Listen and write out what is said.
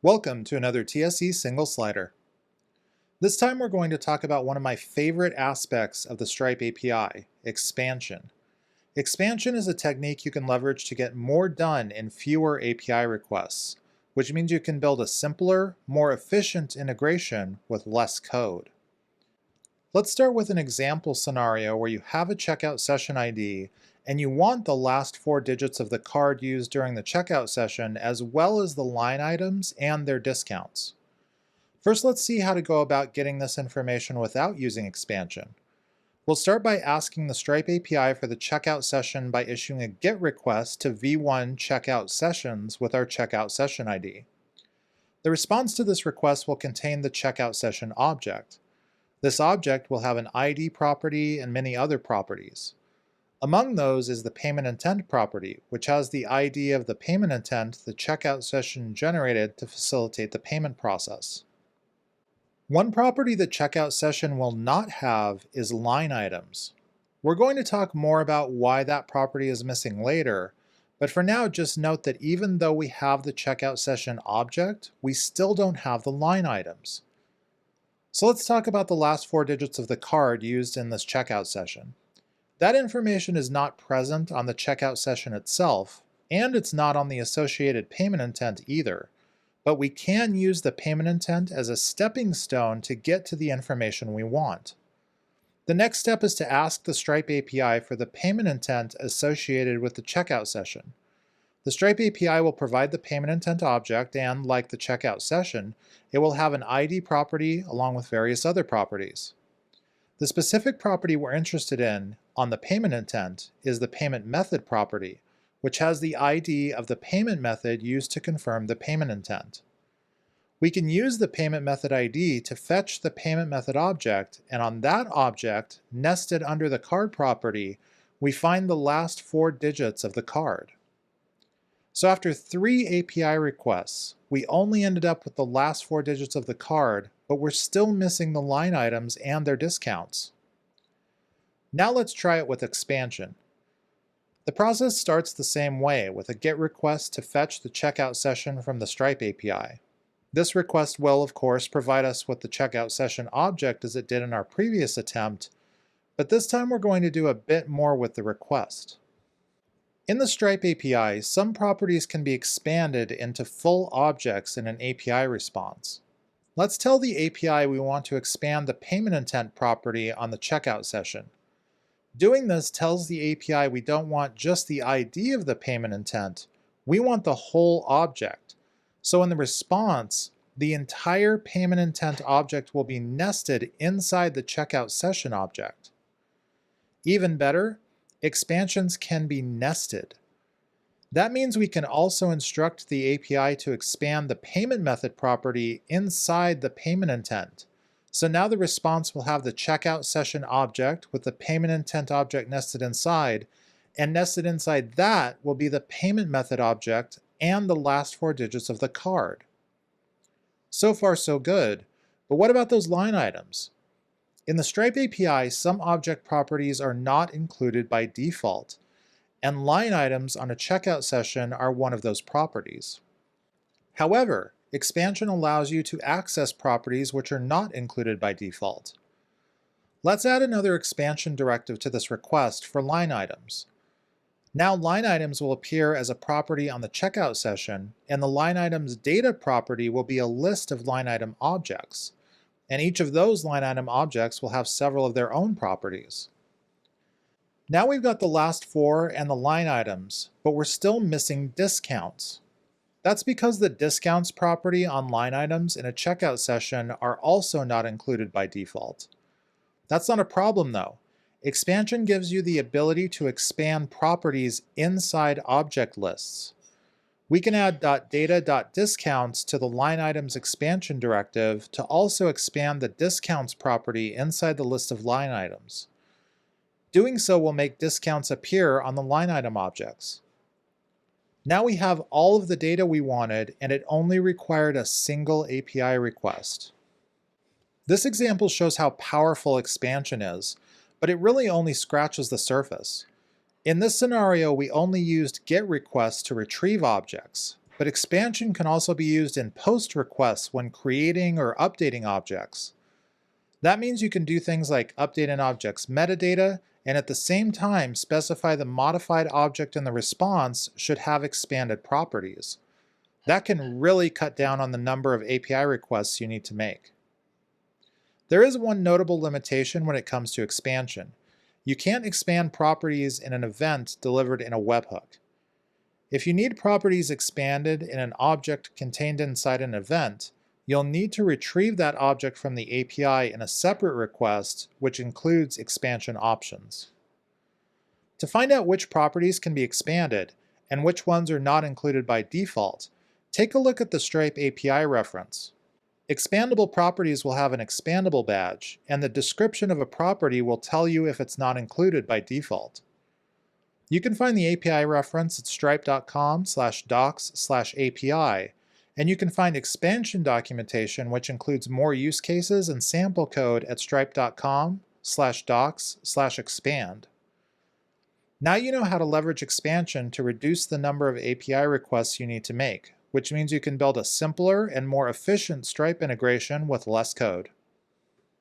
Welcome to another TSE single slider. This time we're going to talk about one of my favorite aspects of the Stripe API, expansion. Expansion is a technique you can leverage to get more done in fewer API requests, which means you can build a simpler, more efficient integration with less code. Let's start with an example scenario where you have a checkout session ID and you want the last 4 digits of the card used during the checkout session as well as the line items and their discounts. First, let's see how to go about getting this information without using expansion. We'll start by asking the Stripe API for the checkout session by issuing a GET request to v1 checkout sessions with our checkout session ID. The response to this request will contain the checkout session object. This object will have an ID property and many other properties. Among those is the payment intent property, which has the ID of the payment intent the checkout session generated to facilitate the payment process. One property the checkout session will not have is line items. We're going to talk more about why that property is missing later, but for now just note that even though we have the checkout session object, we still don't have the line items. So let's talk about the last 4 digits of the card used in this checkout session. That information is not present on the checkout session itself, and it's not on the associated payment intent either, but we can use the payment intent as a stepping stone to get to the information we want. The next step is to ask the Stripe API for the payment intent associated with the checkout session. The Stripe API will provide the payment intent object and, like the checkout session, it will have an ID property along with various other properties. The specific property we're interested in on the payment intent is the payment method property, which has the ID of the payment method used to confirm the payment intent. We can use the payment method ID to fetch the payment method object, and on that object, nested under the card property, we find the last 4 digits of the card. So after 3 API requests, we only ended up with the last 4 digits of the card, but we're still missing the line items and their discounts. Now let's try it with expansion. The process starts the same way, with a GET request to fetch the checkout session from the Stripe API. This request will, of course, provide us with the checkout session object as it did in our previous attempt, but this time we're going to do a bit more with the request. In the Stripe API, some properties can be expanded into full objects in an API response. Let's tell the API we want to expand the payment intent property on the checkout session. Doing this tells the API we don't want just the ID of the payment intent, we want the whole object. So in the response, the entire payment intent object will be nested inside the checkout session object. Even better, expansions can be nested. That means we can also instruct the API to expand the payment method property inside the payment intent. So now the response will have the checkout session object with the payment intent object nested inside, and nested inside that will be the payment method object and the last 4 digits of the card. So far so good, but what about those line items? In the Stripe API, some object properties are not included by default, and line items on a checkout session are one of those properties. However, expansion allows you to access properties which are not included by default. Let's add another expansion directive to this request for line items. Now line items will appear as a property on the checkout session, and the line items data property will be a list of line item objects. And each of those line item objects will have several of their own properties. Now we've got the last 4 and the line items, but we're still missing discounts. That's because the discounts property on line items in a checkout session are also not included by default. That's not a problem though. Expansion gives you the ability to expand properties inside object lists. We can add .data.discounts to the line items expansion directive to also expand the discounts property inside the list of line items. Doing so will make discounts appear on the line item objects. Now we have all of the data we wanted, and it only required a single API request. This example shows how powerful expansion is, but it really only scratches the surface. In this scenario, we only used GET requests to retrieve objects. But expansion can also be used in post requests when creating or updating objects. That means you can do things like update an object's metadata and at the same time specify the modified object in the response should have expanded properties. That can really cut down on the number of API requests you need to make. There is one notable limitation when it comes to expansion. You can't expand properties in an event delivered in a webhook. If you need properties expanded in an object contained inside an event, you'll need to retrieve that object from the API in a separate request, which includes expansion options. To find out which properties can be expanded and which ones are not included by default, take a look at the Stripe API reference. Expandable properties will have an expandable badge, and the description of a property will tell you if it's not included by default. You can find the API reference at stripe.com/docs/API, and you can find expansion documentation which includes more use cases and sample code at stripe.com/docs/expand. Now you know how to leverage expansion to reduce the number of API requests you need to make, which means you can build a simpler and more efficient Stripe integration with less code.